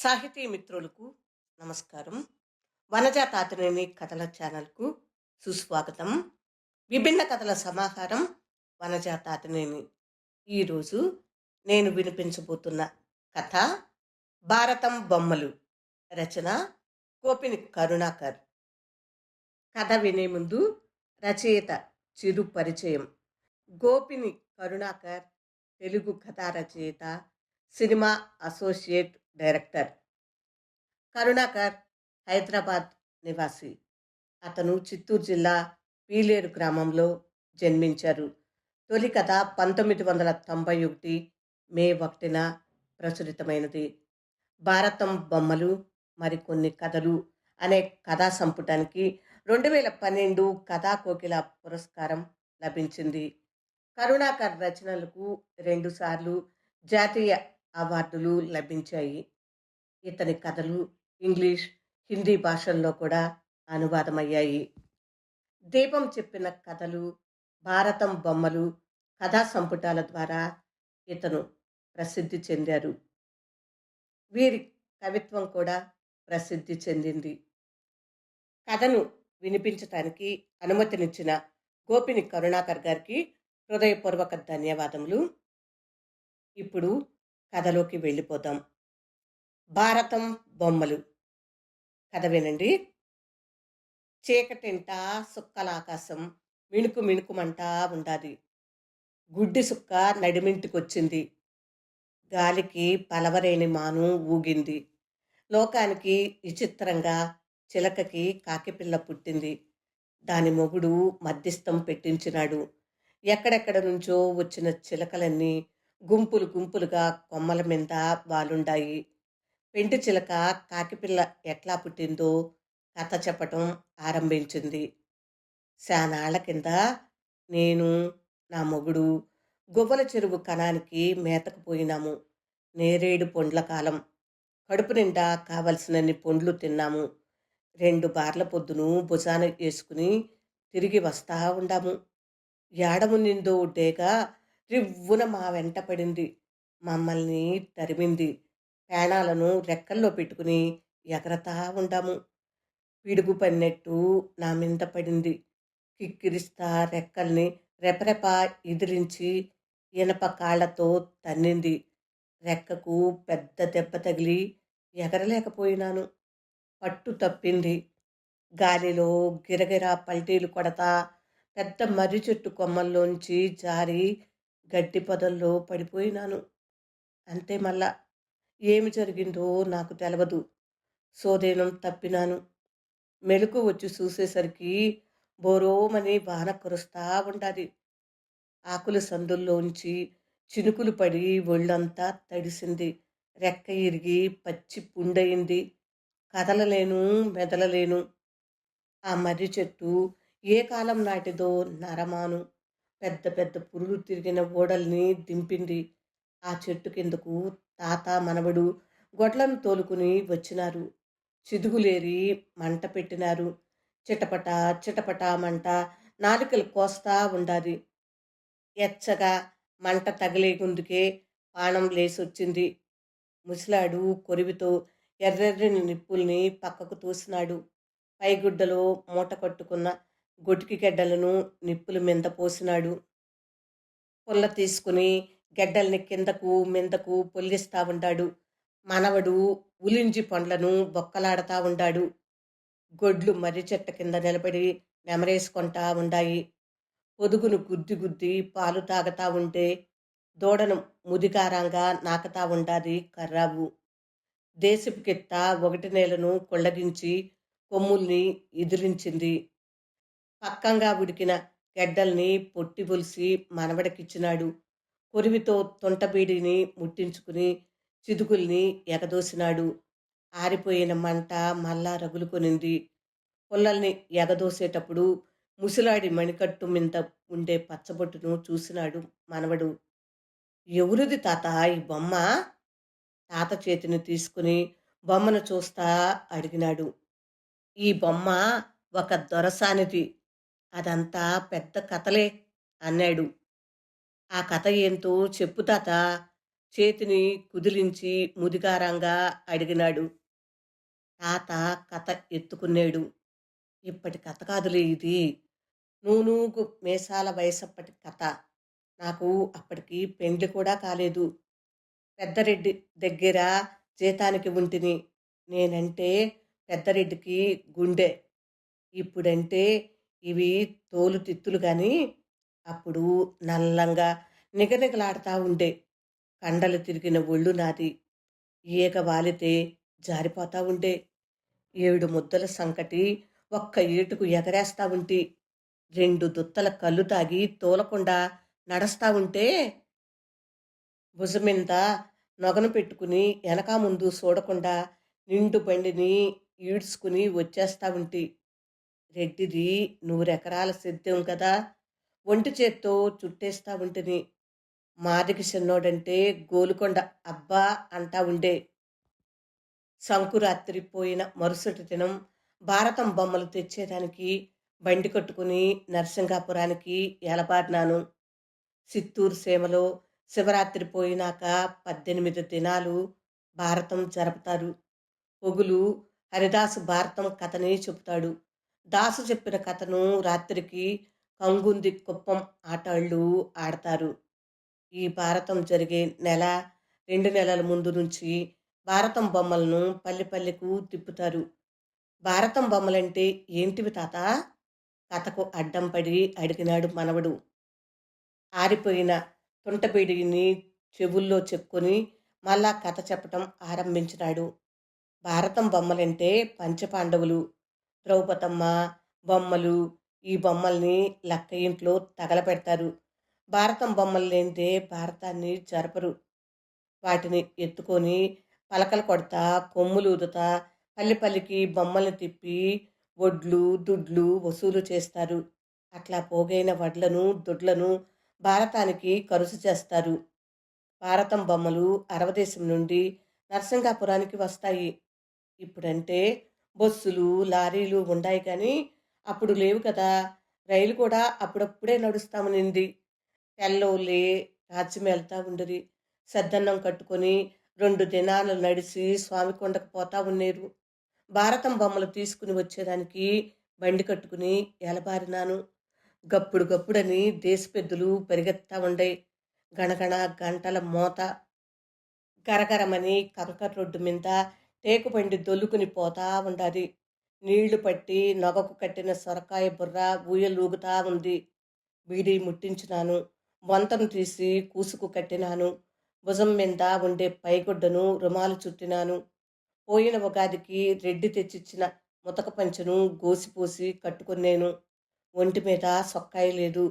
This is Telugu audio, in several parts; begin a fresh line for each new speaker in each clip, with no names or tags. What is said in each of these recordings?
సాహితీ మిత్రులకు నమస్కారం. వనజ తాతినేని కథల ఛానల్కు సుస్వాగతం. విభిన్న కథల సమాహారం వనజ తాతినేని. ఈరోజు నేను వినిపించబోతున్న కథ భారతం బొమ్మలు. రచన కోపిని కరుణాకర్. కథ వినే ముందు రచయిత చిరు పరిచయం. గోపిని కరుణాకర్ తెలుగు కథా రచయిత, cinema associate director. Karunakar Hyderabad నివాసి. అతను చిత్తూరు జిల్లా పీలేరు గ్రామంలో జన్మించారు. తొలి కథ 1991 మే 1న ప్రచురితమైనది. భారతం బొమ్మలు మరికొన్ని కథలు అనే కథా సంపుటానికి 2012 కథా కోకిల పురస్కారం లభించింది. కరుణాకర్ రచనలకు 2 సార్లు జాతీయ అవార్డులు లభించాయి. ఇతని కథలు ఇంగ్లీష్, హిందీ భాషల్లో కూడా అనువాదమయ్యాయి. దీపం చెప్పిన కథలు, భారతం బొమ్మలు కథా సంపుటాల ద్వారా ఇతను ప్రసిద్ధి చెందారు. వీరి కవిత్వం కూడా ప్రసిద్ధి చెందింది. కథను వినిపించటానికి అనుమతినిచ్చిన గోపిని కరుణాకర్ గారికి హృదయపూర్వక ధన్యవాదములు. ఇప్పుడు కథలోకి వెళ్ళిపోదాం. భారతం బొమ్మలు. కథ వినండి. చీకటింట సుక్కలాకాశం మిణుకు మిణుకుమంటా ఉండాది. గుడ్డి సుక్క నడిమింటికొచ్చింది. గాలికి పలవరేని మాను ఊగింది. లోకానికి విచిత్రంగా చిలకకి కాకిపిల్ల పుట్టింది. దాని మొగుడు మధ్యస్థం పెట్టించినాడు. ఎక్కడెక్కడ నుంచో వచ్చిన చిలకలన్నీ గుంపులు గుంపులుగా కొమ్మల మీద వాలుండాయి. పెంటి చిలక కాకిపిల్ల ఎట్లా పుట్టిందో కథ చెప్పటం ఆరంభించింది. శానాళ్ల కింద నేను, నా మొగుడు గువ్వల చెరువు కణానికి మేతకు పోయినాము. నేరేడు పొండ్ల కాలం. కడుపు నిండా కావలసినన్ని పొండ్లు తిన్నాము. 2 బార్ల పొద్దును భుజాన వేసుకుని తిరిగి వస్తా ఉండాము. ఏడమునిందో డేగ రివ్వున మా వెంట పడింది. మమ్మల్ని తరిమింది. పేణాలను రెక్కల్లో పెట్టుకుని ఎగరతా ఉండాము. పిడుగు పడినట్టు నా మీద పడింది. కిక్కిరిస్తా రెక్కల్ని రెపరెప ఎదిరించి ఇనప కాళ్లతో తన్నింది. రెక్కకు పెద్ద దెబ్బ తగిలి ఎగరలేకపోయినాను. పట్టు తప్పింది. గాలిలో గిరగిరా పల్టీలు కొడతా పెద్ద మర్రి చెట్టు కొమ్మల్లోంచి జారి గడ్డి పొదల్లో పడిపోయినాను. అంతే మళ్ళా. ఏమి జరిగిందో నాకు తెలవదు. సోదేనం తప్పినాను. మెలకు వచ్చి చూసేసరికి బోరోమని వాన కురుస్తా ఉండాది. ఆకుల సందుల్లోంచి చినుకులు పడి ఒళ్ళంతా తడిసింది. రెక్క ఇరిగి పచ్చి పుండయింది. కదలలేను, మెదలలేను. ఆ మర్రి చెట్టు ఏ కాలం నాటిదో నరమాను. పెద్ద పెద్ద పురులు తిరిగిన ఓడల్ని దింపింది. ఆ చెట్టు కిందకు తాత మనవడు గొడ్లను తోలుకుని వచ్చినారు. చిదుగులేరి మంట పెట్టినారు. చిటపట చిటపట మంట నాలికలు కోస్తా ఉండాది. ఎచ్చగా మంట తగిలే గుందుకే పానం లేసొచ్చింది. ముసలాడు కొరివితో ఎర్రెర్రని నిప్పుల్ని పక్కకు తోసినాడు. పైగుడ్డలో మూట కట్టుకున్న గొటికి గెడ్డలను నిప్పుల మీద పోసినాడు. పుల్ల తీసుకుని గెడ్డల్ని కిందకు మిందకు పొల్లిస్తా ఉండాడు. మనవడు ఉలింజి పండ్లను బొక్కలాడతా ఉండాడు. గొడ్లు మర్రి చెట్ట కింద నిలబడి నెమరేసుకుంటా ఉండాయి. పొదుగును గుద్ది గుద్ది పాలు తాగతా ఉంటే దూడను ముదిగారంగా నాకతా ఉండాది కర్రావు. దేశపుకెత్త ఒకటి నేలను కొళ్ళగించి కొమ్ముల్ని ఎదిరించింది. పక్కంగా ఉడికిన గెడ్డల్ని పొట్టి బొలిసి మనవడికిచ్చినాడు. కొరివితో తొంటబీడిని ముట్టించుకుని చిదుకుల్ని ఎగదోసినాడు. ఆరిపోయిన మంట మళ్ళా రగులుకొనింది. పుల్లల్ని ఎగదోసేటప్పుడు ముసిలాడి మణికట్టు మీద ఉండే పచ్చబొట్టును చూసినాడు మనవడు. ఎవరిది తాత ఈ బొమ్మ? తాత చేతిని తీసుకుని బొమ్మను చూస్తా అడిగినాడు. ఈ బొమ్మ ఒక దొరసానిది. అదంతా పెద్ద కథలే అన్నాడు. ఆ కథ ఏంటో చెప్పు తాత. చేతిని కుదిలించి ముదిగారంగా అడిగినాడు. తాత కథ ఎత్తుకున్నాడు. ఇప్పటి కథ కాదులే ఇది. నూనూగు మీసాల వయసప్పటి కథ. నాకు అప్పటికి పెండ్లి కూడా కాలేదు. పెద్దరెడ్డి దగ్గర జీతానికి ఉంటిని. నేనంటే పెద్దరెడ్డికి గుండె. ఇప్పుడంటే ఇవి తోలు తిత్తులు గాని, అప్పుడు నల్లంగా నిగనిగలాడుతా ఉండే. కండలు తిరిగిన ఒళ్ళు నాది. ఈగ వాలితే జారిపోతా ఉండే. 7 ముద్దల సంకటి ఒక్క ఏటుకు ఎగరేస్తా ఉంటి. 2 దుత్తల కళ్ళు తాగి తూలకుండా నడస్తా ఉంటే, భుజమింద నొగను పెట్టుకుని ఎనకా ముందు చూడకుండా నిండు బండిని ఈడ్చుకుని వచ్చేస్తా ఉంటి. రెడ్డిది 100 ఎకరాల సేద్యం కదా, ఒంటి చేత్తో చుట్టేస్తా ఉంటిని. మాదిగ చిన్నోడంటే గోలుకొండ అబ్బా అంటా ఉండే. సంకురాత్రి పోయిన మరుసటి దినం భారతం బొమ్మలు తెచ్చేదానికి బండి కట్టుకుని నరసింగాపురానికి ఎలబారినాను. చిత్తూరు సీమలో శివరాత్రి పోయినాక 18 దినాలు భారతం జరుపుతారు. పొగులు హరిదాసు భారతం కథని చెబుతాడు. దాసు చెప్పిన కథను రాత్రికి కంగుంది కుప్పం ఆటాళ్ళు ఆడతారు. ఈ భారతం జరిగే నెల 2 నెలల ముందు నుంచి భారతం బొమ్మలను పల్లె పల్లెకు తిప్పుతారు. భారతం బొమ్మలంటే ఏంటివి తాత? కథకు అడ్డం పడి అడిగినాడు మనవడు. ఆరిపోయిన తుంటబిడిని చెవుల్లో చెప్పుకొని మళ్ళా కథ చెప్పటం ఆరంభించినాడు. భారతం బొమ్మలంటే పంచపాండవులు, ద్రౌపదమ్మ బొమ్మలు. ఈ బొమ్మల్ని లక్క ఇంట్లో తగలపెడతారు. భారతం బొమ్మలు లేనిదే భారతాన్ని జరపరు. వాటిని ఎత్తుకొని పలకలు కొడతా, కొమ్ములు ఊదుతా పల్లె పల్లికి బొమ్మల్ని తిప్పి వడ్లు దుడ్లు వసూలు చేస్తారు. అట్లా పోగైన వడ్లను దుడ్లను భారతానికి ఖర్చు చేస్తారు. భారతం బొమ్మలు అరవదేశం నుండి నరసింగాపురానికి వస్తాయి. ఇప్పుడంటే బస్సులు లారీలు ఉండాయి కానీ అప్పుడు లేవు కదా. రైలు కూడా అప్పుడప్పుడే నడుస్తామనింది. తెల్లోలే రాజ్యం వెళ్తా ఉండరి. సద్దన్నం కట్టుకొని 2 దినాలు నడిచి స్వామి కొండకు పోతా ఉన్నారు. భారతం బొమ్మలు తీసుకుని వచ్చేదానికి బండి కట్టుకుని ఎలబారినాను. గప్పుడు గప్పుడని దేశ పెద్దలు పరిగెత్తా ఉండే. గణగణ గంటల మోత. గరగరమని కంకర రోడ్డు మీద టేకుబండి దొల్లుకుని పోతా ఉండాది. నీళ్లు పట్టి నొగకు కట్టిన సొరకాయ బుర్ర ఊయలూగుతా ఉంది. బీడీ ముట్టించినాను. వంతను తీసి కూసుకు కట్టినాను. భుజం మీద ఉండే పైగుడ్డను రుమాలు చుట్టినాను. పోయిన ఉగాదికి రెడ్డి తెచ్చిచ్చిన ముతక పంచెను గోసిపోసి కట్టుకున్నాను. ఒంటి మీద సొక్కాయి లేదు.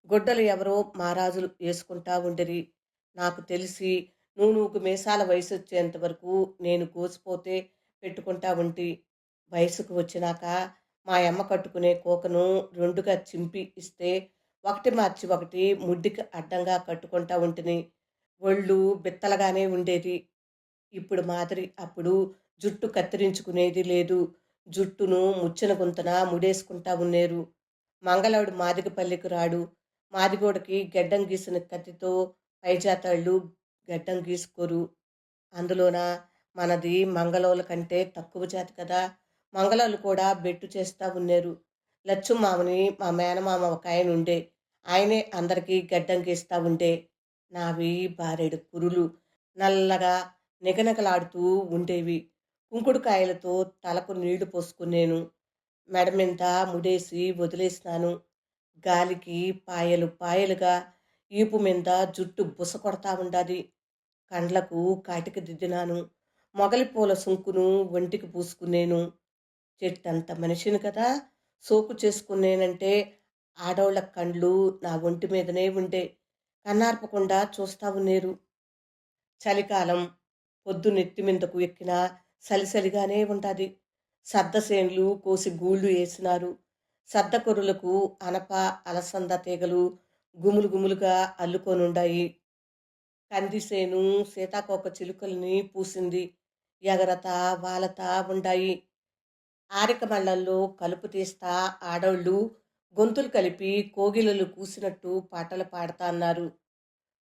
గుడ్డలు ఎవరో మహారాజులు వేసుకుంటా ఉండిరి. నాకు తెలిసి నూనూకు మీసాల వయసు వచ్చేంత వరకు నేను గోసిపోతే పెట్టుకుంటా ఉంటి. వయసుకు వచ్చినాక మా అమ్మ కట్టుకునే కోకను 2గా చింపి ఇస్తే ఒకటి మార్చి ఒకటి ముడ్డికి అడ్డంగా కట్టుకుంటా ఉంటిని. ఒళ్ళు బిత్తలగానే ఉండేది. ఇప్పుడు మాదిరి అప్పుడు జుట్టు కత్తిరించుకునేది లేదు. జుట్టును ముచ్చిన గుంతన ముడేసుకుంటా ఉన్నారు. మంగళవుడు మాదిగపల్లికి రాడు. మాదిగోడికి గెడ్డం గీసిన కత్తితో పైజాతాళ్ళు గడ్డం గీసుకోరు. అందులోన మనది మంగళోళ్ళ కంటే తక్కువ జాతి కదా. మంగళోళ్ళు కూడా బెట్టు చేస్తూ ఉన్నారు. లచ్చుమామని మా మేనమామ ఒక ఆయన ఉండే. ఆయనే అందరికీ గడ్డం గీస్తూ ఉండే. నావి బారెడు కురులు నల్లగా నిగనగలాడుతూ ఉండేవి. కుంకుడుకాయలతో తలకు నీళ్లు పోసుకునేను. మెడ మీద ముడేసి వదిలేసినాను. గాలికి పాయలు పాయలుగా ఈపు మీద జుట్టు బుస కొడతా ఉండాది. కండ్లకు కాటికి దిద్దినాను. మొగలి పూల సుంకును ఒంటికి పూసుకునేను. చెట్టంత మనిషిని కదా, సోకు చేసుకునేనంటే ఆడోళ్ల కండ్లు నా ఒంటి మీదనే ఉండే. కన్నార్పకుండా చూస్తా ఉన్నారు. చలికాలం పొద్దు నెత్తి మీదకు ఎక్కినా సలిసలిగానే ఉంటుంది. సద్దసేన్లు కోసి గూళ్ళు వేసినారు. సద్ద కొర్రులకు అనప అలసంద తీగలు గుములు గుములుగా అల్లుకొనుండాయి. కందిసేను సీతాకోక చిలుకల్ని పూసింది. ఎగరతా వాలతా ఉండాయి. ఆరిక మళ్ళల్లో కలుపు తీస్తా ఆడోళ్ళు గొంతులు కలిపి కోగిలలు కూసినట్టు పాటలు పాడతా అన్నారు.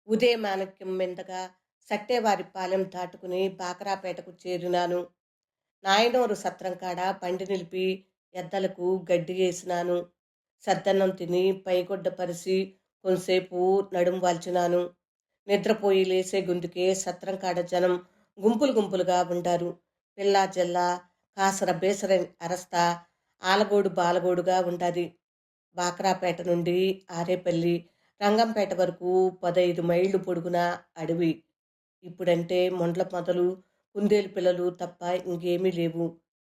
ఉదయ మాణిక్యం మెందగా సట్టేవారిపాలెం దాటుకుని బాకరాపేటకు చేరినాను. నాయనోరు సత్రం కాడ బండి నిలిపి ఎద్దలకు గడ్డి వేసినాను. సద్దన్నం తిని పైగుడ్డ పరిసి కొంసేపు నడుం వాల్చినాను. నిద్రపోయి లేసే గుందుకే సత్రం కాడ జనం గుంపులు గుంపులుగా ఉండారు. పిల్లా జల్లా కాసర బేసర అరస్తా ఆలగోడు బాలగోడుగా ఉండాది. బాక్రాపేట నుండి ఆరేపల్లి, రంగంపేట వరకు 15 మైళ్ళు పొడుగున అడవి. ఇప్పుడంటే మొండ్ల మొదలు, కుందేలు పిల్లలు తప్ప ఇంకేమీ లేవు.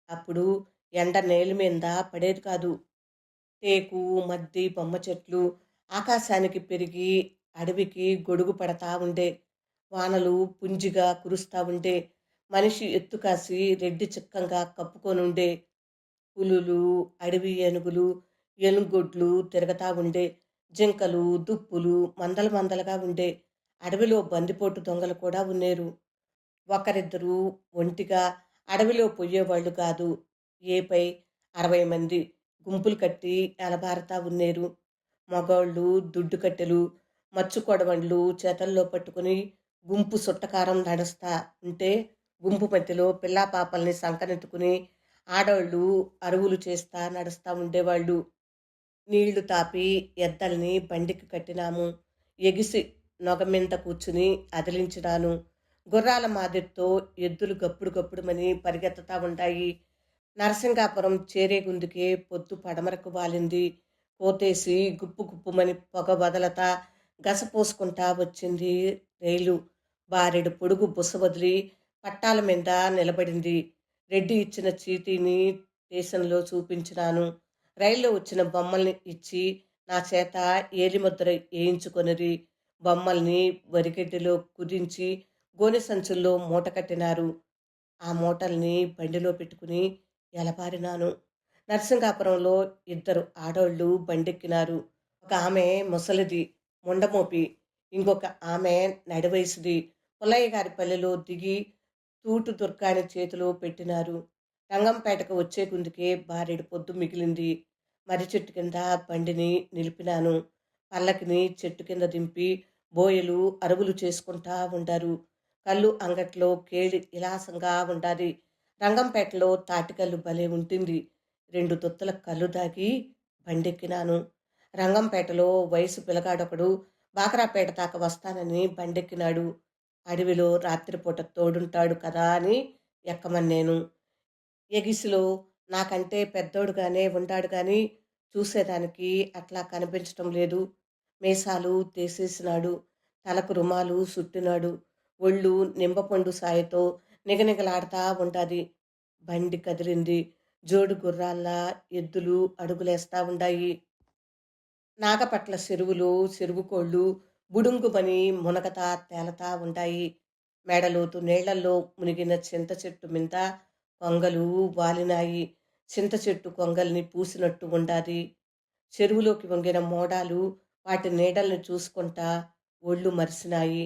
అప్పుడు ఎండ నేల మీద పడేది కాదు. టేకు, మద్ది, బొమ్మ చెట్లు ఆకాశానికి పెరిగి అడవికి గొడుగు పడతా ఉండే. వానలు పుంజిగా కురుస్తా ఉండే. మనిషి ఎత్తు కాసి రెడ్డి చిక్కంగా కప్పుకొనుండే. పులులు, అడవి ఏనుగులు, ఎలుగొడ్లు తిరగతా ఉండే. జింకలు, దుప్పులు మందలు మందలుగా ఉండే. అడవిలో బందిపోటు దొంగలు కూడా ఉన్నారు. ఒకరిద్దరు ఒంటిగా అడవిలో పోయేవాళ్ళు కాదు. ఏపై 60 మంది గుంపులు కట్టి ఎలబారతా ఉన్నారు. మగోళ్ళు దుడ్డు కట్టెలు, మచ్చు కొడవళ్ళు చేతల్లో పట్టుకుని గుంపు సుట్టకారం నడుస్తా ఉంటే, గుంపు మధ్యలో పిల్లా పాపల్ని సంకనెత్తుకుని ఆడోళ్ళు అరువులు చేస్తా నడుస్తా ఉండేవాళ్ళు. నీళ్లు తాపి ఎద్దల్ని బండికి కట్టినాము. ఎగిసి నొగ మీద కూర్చుని అదిలించినాను. గుర్రాల మాదిరితో ఎద్దులు గప్పుడు గప్పుడుమని పరిగెత్తుతా ఉంటాయి. నరసింగాపురం చేరే గుందుకే పొద్దు పడమరకు వాలింది. పోతేసి గుప్పు గుప్పుమని పొగ వదలతా గసపోసుకుంటా వచ్చింది రైలు. బారెడు పొడుగు బుస వదిలి పట్టాల మీద నిలబడింది. రెడ్డి ఇచ్చిన చీటీని స్టేషన్లో చూపించినాను. రైల్లో వచ్చిన బొమ్మల్ని ఇచ్చి నా చేత ఏలిముద్ర వేయించుకొనిరి. బొమ్మల్ని వరిగడ్డిలో కుదించి గోనె సంచుల్లో మూట కట్టినారు. ఆ మూటల్ని బండిలో పెట్టుకుని ఎలబారినాను. నరసింగాపురంలో 2 ఆడోళ్ళు బండెక్కినారు. ఒక ఆమె ముసలిది, ముండమోపి. ఇంకొక ఆమె నడివయసుది. పుల్లయ్య గారి పల్లెలో దిగి తూటు దుర్గాని చేతిలో పెట్టినారు. రంగంపేటకు వచ్చే గుందుకే బారెడు పొద్దు మిగిలింది. మర్రి చెట్టు కింద బండిని నిలిపినాను. పల్లకిని చెట్టు కింద దింపి బోయలు అరువులు చేసుకుంటా ఉండారు. కళ్ళు అంగట్లో కేళి విలాసంగా ఉండాది. రంగంపేటలో తాటికల్లు భలే ఉంటుంది. 2 దుత్తల కళ్ళు దాగి బండెక్కినాను. రంగంపేటలో వయసు పిల్లగాడొకడు బాకరాపేట దాకా వస్తానని బండెక్కినాడు. అడవిలో రాత్రిపూట తోడుంటాడు కదా అని ఎక్కమని నేను. ఎగిసిలో నాకంటే పెద్దోడుగానే ఉండాడు కానీ చూసేదానికి అట్లా కనిపించటం లేదు. మీసాలు తీసేసినాడు. తలకు రుమాలు చుట్టినాడు. ఒళ్ళు నింబపండు సాయతో నిగనిగలాడుతా ఉండాది. బండి కదిలింది. జోడు గుర్రాల్లా ఎద్దులు అడుగులేస్తా ఉండాయి. నాగపట్ల చెరువులో చెరువుకోళ్ళు బుడుంగుమని మునగతా తేలతా ఉంటాయి. మెడలోతు నీళ్లల్లో మునిగిన చింత చెట్టు మీద కొంగలు వాలినాయి. చింత చెట్టు కొంగల్ని పూసినట్టు ఉండాది. చెరువులోకి వంగిన మోడాలు వాటి నీడల్ని చూసుకుంటా ఒళ్ళు మరిసినాయి.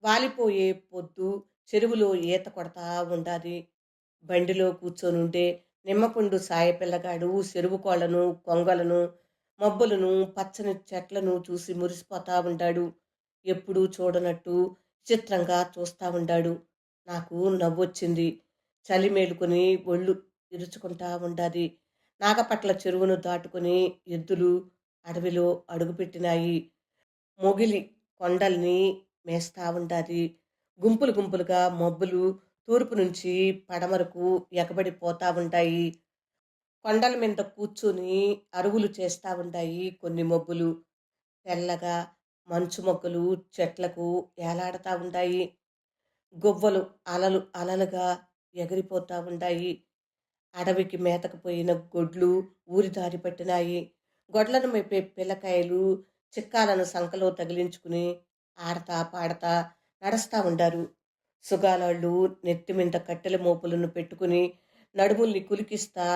వాలిపోయే పొద్దు చెరువులో ఈత కొడతా ఉండాది. బండిలో కూర్చొనుండే నిమ్మపండు సాయపిల్లగాడు చెరువు కోళ్లను, కొంగలను, మబ్బులను, పచ్చని చెట్లను చూసి మురిసిపోతా ఉండాడు. ఎప్పుడూ చూడనట్టు చిత్రంగా చూస్తా ఉండాడు. నాకు నవ్వొచ్చింది. చలి మేలుకొని ఒళ్ళు ఇరుచుకుంటా ఉండాది. నాగపట్ల చెరువును దాటుకుని ఎద్దులు అడవిలో అడుగుపెట్టినాయి. మొగిలి కొండల్ని మేస్తా ఉండాది. గుంపులు గుంపులుగా మబ్బులు తూర్పు నుంచి పడమరకు ఎగబడిపోతా ఉంటాయి. కొండల మీద కూర్చుని అరువులు చేస్తా ఉంటాయి కొన్ని మబ్బులు. తెల్లగా మంచు మొగ్గలు చెట్లకు ఏలాడుతా ఉంటాయి. గువ్వలు అలలు అలలుగా ఎగిరిపోతా ఉంటాయి. అడవికి మేతకు పోయిన గొడ్లు ఊరి దారి పట్టినాయి. గొడ్లను మేపే పిల్లకాయలు చిక్కాలను సంకలో తగిలించుకుని ఆడతా పాడతా నడుస్తా ఉండారు. సుగాలోళ్ళు నెత్తి మీద కట్టెల మోపులను పెట్టుకుని నడుముల్ని కులికిస్తా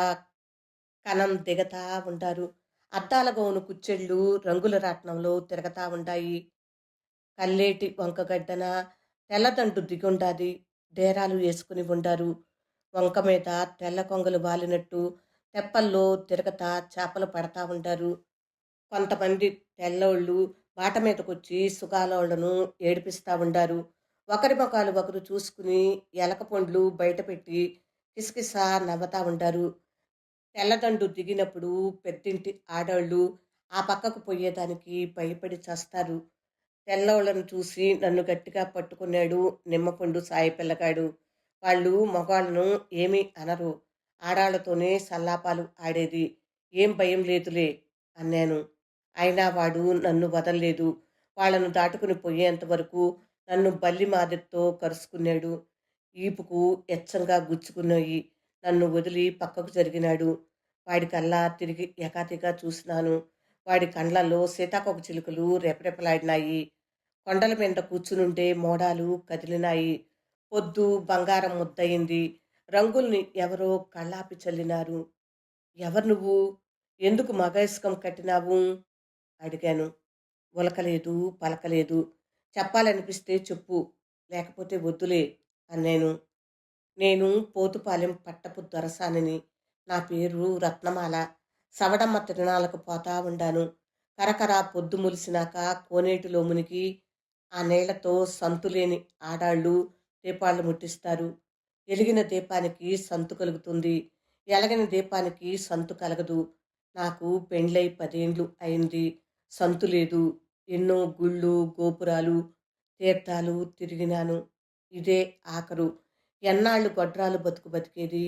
కనం దిగతా ఉంటారు. అద్దాల గౌను కుచ్చెళ్ళు రంగుల రాట్నంలో తిరగతా ఉంటాయి. కల్లేటి వంకగడ్డన తెల్లదంటు దిగుండాది. డేరాలు వేసుకుని ఉండారు. వంక మీద తెల్ల కొంగలు వాలినట్టు తెప్పల్లో తిరగతా చేపలు పడతా ఉంటారు. కొంతమంది తెల్లోళ్ళు బాట మీదకొచ్చి సుగాలోళ్లను ఏడిపిస్తా ఉండారు. ఒకరి మొఖాలు ఒకరు చూసుకుని ఎలక పండ్లు బయటపెట్టి కిసకిసా నవ్వతా ఉంటారు. తెల్లదండు దిగినప్పుడు పెద్దింటి ఆడోళ్ళు ఆ పక్కకు పోయేదానికి భయపడి చస్తారు. తెల్లోళ్ళను చూసి నన్ను గట్టిగా పట్టుకున్నాడు నిమ్మపండు సాయి పిల్లగాడు. వాళ్ళు మగాళ్ళను ఏమీ అనరు. ఆడాళ్ళతోనే సల్లాపాలు ఆడేది. ఏం భయం లేదులే అన్నాను. అయినా వాడు నన్ను వదల్లేదు. వాళ్ళను దాటుకుని పోయేంత వరకు నన్ను బల్లి మాదిరితో కరుసుకున్నాడు. ఈపుకు ఎచ్చంగా గుచ్చుకున్నాయి. నన్ను వదిలి పక్కకు జరిగినాడు. వాడి కల్లా తిరిగి ఎకాతిగా చూసినాను. వాడి కండ్లలో సీతాకోక చిలుకలు రెపరెపలాడినాయి. కొండల మీద కూర్చునుంటే మోడాలు కదిలినాయి. పొద్దు బంగారం ముద్దయింది. రంగుల్ని ఎవరో కళ్ళాపి చల్లినారు. ఎవరు నువ్వు? ఎందుకు మగయస్కం కట్టినావు? అడిగాను. ఉలకలేదు, పలకలేదు. చెప్పాలనిపిస్తే చెప్పు, లేకపోతే వద్దులే అన్నాను. నేను పోతుపాలెం పట్టపు దొరసానిని. నా పేరు రత్నమాల. సవడమ్మ తిరణాలకు పోతా ఉండాను. కరకర పొద్దు ములిసినాక కోనేటిలో మునిగి ఆ నీళ్లతో సంతులేని ఆడాళ్ళు దీపాళ్ళు ముట్టిస్తారు. ఎలిగిన దీపానికి సంతు కలుగుతుంది. ఎలగని దీపానికి సంతు కలగదు. నాకు పెండ్లై 10 ఏండ్లు అయింది. సంతు లేదు. ఎన్నో గుళ్ళు, గోపురాలు, తీర్థాలు తిరిగినాను. ఇదే ఆఖరు. ఎన్నాళ్ళు గొడ్రాలు బతుకు బతికేది?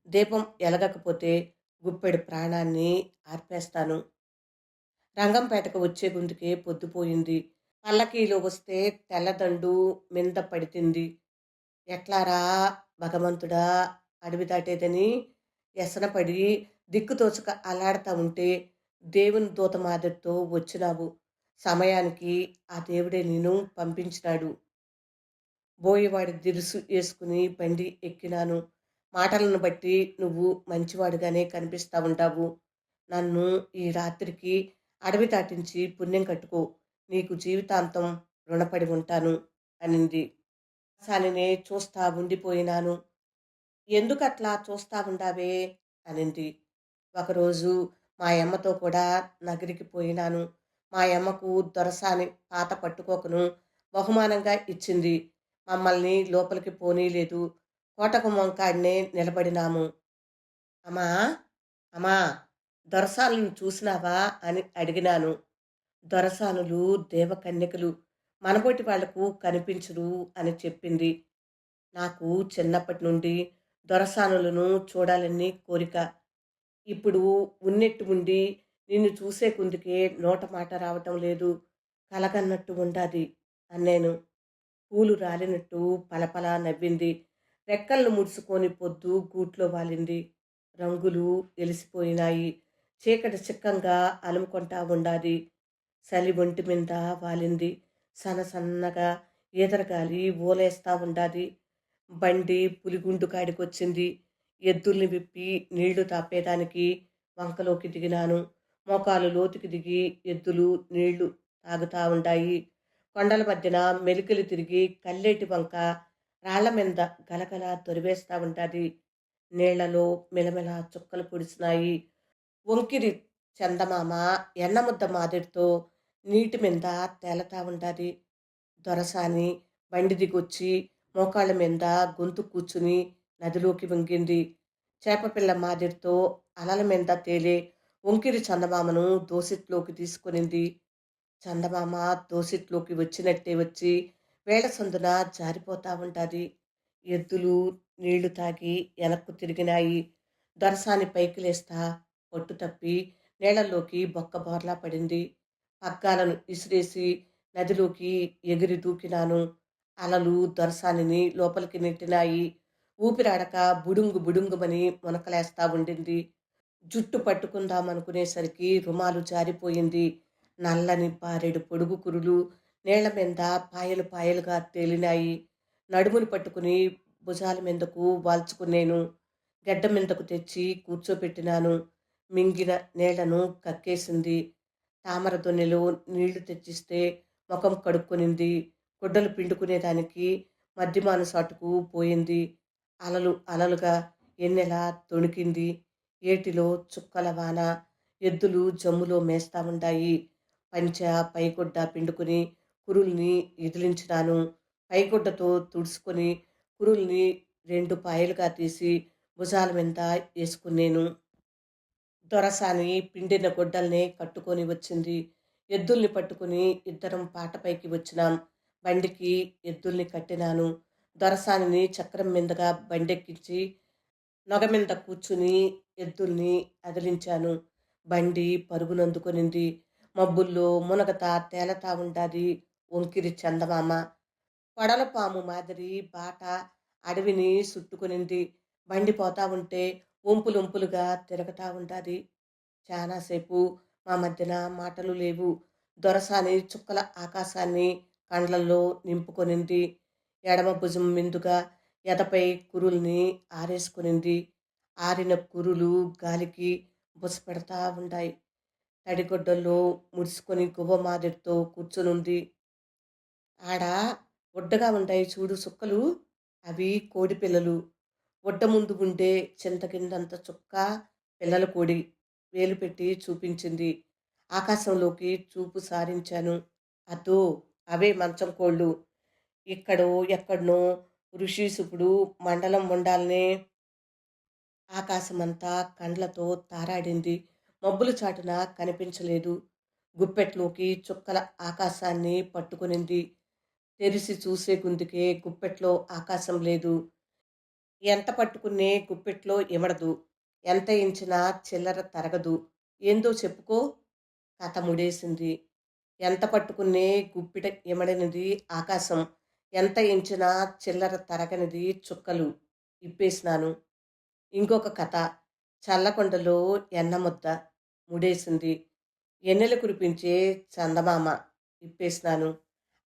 దీపం ఎలగకపోతే గుప్పెడు ప్రాణాన్ని ఆర్పేస్తాను. రంగంపేటకు వచ్చే గుందుకే పొద్దుపోయింది. పల్లకీలో వస్తే తెల్లదండు మింద పడితింది. ఎట్లారా భగవంతుడా అడవి దాటేదని ఎసనపడి దిక్కుతోచక అల్లాడుతా ఉంటే దేవుని దూత మాదిరితో వచ్చినావు. సమయానికి ఆ దేవుడే నిన్ను పంపించినాడు. బోయేవాడి దిరుసు వేసుకుని బండి ఎక్కినాను. మాటలను బట్టి నువ్వు మంచివాడిగానే కనిపిస్తా ఉంటావు. నన్ను ఈ రాత్రికి అడవి దాటించి పుణ్యం కట్టుకో. నీకు జీవితాంతం రుణపడి ఉంటాను అనింది. సానినే చూస్తా ఉండిపోయినాను. ఎందుకట్లా చూస్తా ఉండావే అనింది. ఒకరోజు మా యమ్మతో కూడా నగరికి పోయినాను. మా యమ్మకు దొరసాని పాత పట్టుకోకను బహుమానంగా ఇచ్చింది. మమ్మల్ని లోపలికి పోనీలేదు. కోటగుమ్మం కాడనే నిలబడినాము. అమ్మా, అమ్మా, దొరసానులను చూసినావా అని అడిగినాను. దొరసానులు దేవకన్యకలు, మనబోటి వాళ్లకు కనిపించరు అని చెప్పింది. నాకు చిన్నప్పటి నుండి దొరసానులను చూడాలని కోరిక. ఇప్పుడు ఉన్నట్టు ఉండి నిన్ను చూసే కుందుకే నోట మాట రావటం లేదు. కలగన్నట్టు ఉండాది అన్నాను. పూలు రాలినట్టు పలపల నవ్వింది. రెక్కలను ముడుచుకొని పొద్దు గూట్లో వాలింది. రంగులు ఎలిసిపోయినాయి. చీకటి చిక్కంగా అలుముకుంటా ఉండాది. చలి ఒంటి మీద వాలింది. సన్నగా ఈదరగాలి ఓలేస్తా ఉండాది. బండి పులిగుండు కాడికొచ్చింది. ఎద్దుల్ని విప్పి నీళ్లు తాపేదానికి వంకలోకి దిగినాను. మోకాలు లోతుకి దిగి ఎద్దులు నీళ్లు తాగుతా ఉండాయి. కొండల మధ్యన మెలికలు తిరిగి కల్లేటి వంక రాళ్ల మీద గలగల తొరివేస్తా ఉంటాది. నీళ్లలో మెలమెల చుక్కలు పొడిచినాయి. వంకిరి చందమామ ఎన్నముద్ద మాదిరితో నీటి మీద తేలతా ఉండాది. దొరసాని బండి దిగొచ్చి మోకాళ్ళ మీద గొంతు కూర్చుని నదిలోకి వంగింది. చేపపిల్ల మాదిరితో అలల మీద తేలే వంకిరి చందమామను దోసిట్లోకి తీసుకునింది. చందమామ దోసిట్లోకి వచ్చినట్టే వచ్చి వేళ సందున జారిపోతా ఉంటుంది. ఎద్దులు నీళ్లు తాగి వెనక్కు తిరిగినాయి. దొరసాని పైకి లేస్తా పొట్టు తప్పి నీళ్లలోకి బొక్క బోర్లా పడింది. పగ్గాలను ఇసిరేసి నదిలోకి ఎగిరి దూకినాను. అలలు దొరసానిని లోపలికి నెట్టినాయి. ఊపిరాడక బుడుంగు బుడుంగుమని మునకలేస్తా ఉండింది. జుట్టు పట్టుకుందామనుకునేసరికి రుమాలు జారిపోయింది. నల్లని బారెడు పొడుగు కురులు నీళ్ల మీద పాయలు పాయలుగా తేలినాయి. నడుముని పట్టుకుని భుజాల మీదకు వాల్చుకునేను. గడ్డ మీదకు తెచ్చి కూర్చోపెట్టినాను. మింగిన నీళ్లను కక్కేసింది. తామర దొన్నెలో నీళ్లు తెచ్చిస్తే ముఖం కడుక్కొనింది. గుడ్డలు పిండుకునేదానికి మద్దిమాను సాటుకు పోయింది. అలలు అలలుగా ఎన్నెలా తొణికింది. ఏటిలో చుక్కల వాన. ఎద్దులు జమ్ములో మేస్తా ఉండాయి. పంచ పైగుడ్డ పిండుకుని కురుల్ని ఇదిలించినాను. పైగుడ్డతో తుడుచుకొని కురుల్ని 2 పాయలుగా తీసి భుజాల మీద ఏసుకునేను. దొరసాని పిండిన గుడ్డల్ని కట్టుకొని వచ్చింది. ఎద్దుల్ని పట్టుకుని ఇద్దరం పాటపైకి వచ్చినాం. బండికి ఎద్దుల్ని కట్టినాను. దొరసానిని చక్రం మీదగా బండెక్కించి నొగ మీద కూర్చుని ఎద్దుల్ని అదిలించాను. బండి పరుగునందుకొనింది. మబ్బుల్లో మునగతా తేలతా ఉండాది ఒంకిరి చందమామ. కొడలపాము మాదిరి బాట అడవిని చుట్టుకునింది. బండి పోతా ఉంటే ఒంపులొంపులుగా తిరగతా ఉండాది. చాలాసేపు మా మధ్యన మాటలు లేవు. దొరసాని చుక్కల ఆకాశాన్ని కండ్లల్లో నింపుకొనింది. ఎడమ భుజం మిందుగా ఎదపై కురుల్ని ఆరేసుకునింది. ఆరిన కురులు గాలికి బుసపెడతా ఉండాయి. తడిగొడ్డల్లో ముడుచుకొని గువ్వ మాదిరితో కూర్చునుంది. ఆడ ఒడ్డగా ఉంటాయి చూడు చుక్కలు, అవి కోడి పిల్లలు. ఒడ్డ ముందు ఉండే చింతకిందంత చుక్క పిల్లల కోడి. వేలు పెట్టి చూపించింది. ఆకాశంలోకి చూపు సారించాను. అదో అవే మంచం కోళ్ళు. ఇక్కడో ఎక్కడనో ఋషీసుకుడు మండలం ఉండాలనే. ఆకాశమంతా కండ్లతో తారాడింది. మబ్బుల చాటున కనిపించలేదు. గుప్పెట్లోకి చుక్కల ఆకాశాన్ని పట్టుకునింది. తెరిసి చూసే గుందుకే గుప్పెట్లో ఆకాశం లేదు. ఎంత పట్టుకునే గుప్పెట్లో ఇమడదు. ఎంత ఇంచినా చిల్లర తరగదు. ఏందో చెప్పుకో. కథ ముడేసింది. ఎంత పట్టుకునే గుప్పిట ఇమడనిది ఆకాశం. ఎంత ఇంచినా చిల్లర తరగనిది చుక్కలు. ఇప్పేసినాను. ఇంకొక కథ. చల్లకొండలో ఎన్నముద్ద. ముడేసింది. ఎన్నెలు కురిపించే చందమామ. ఇప్పేసినాను.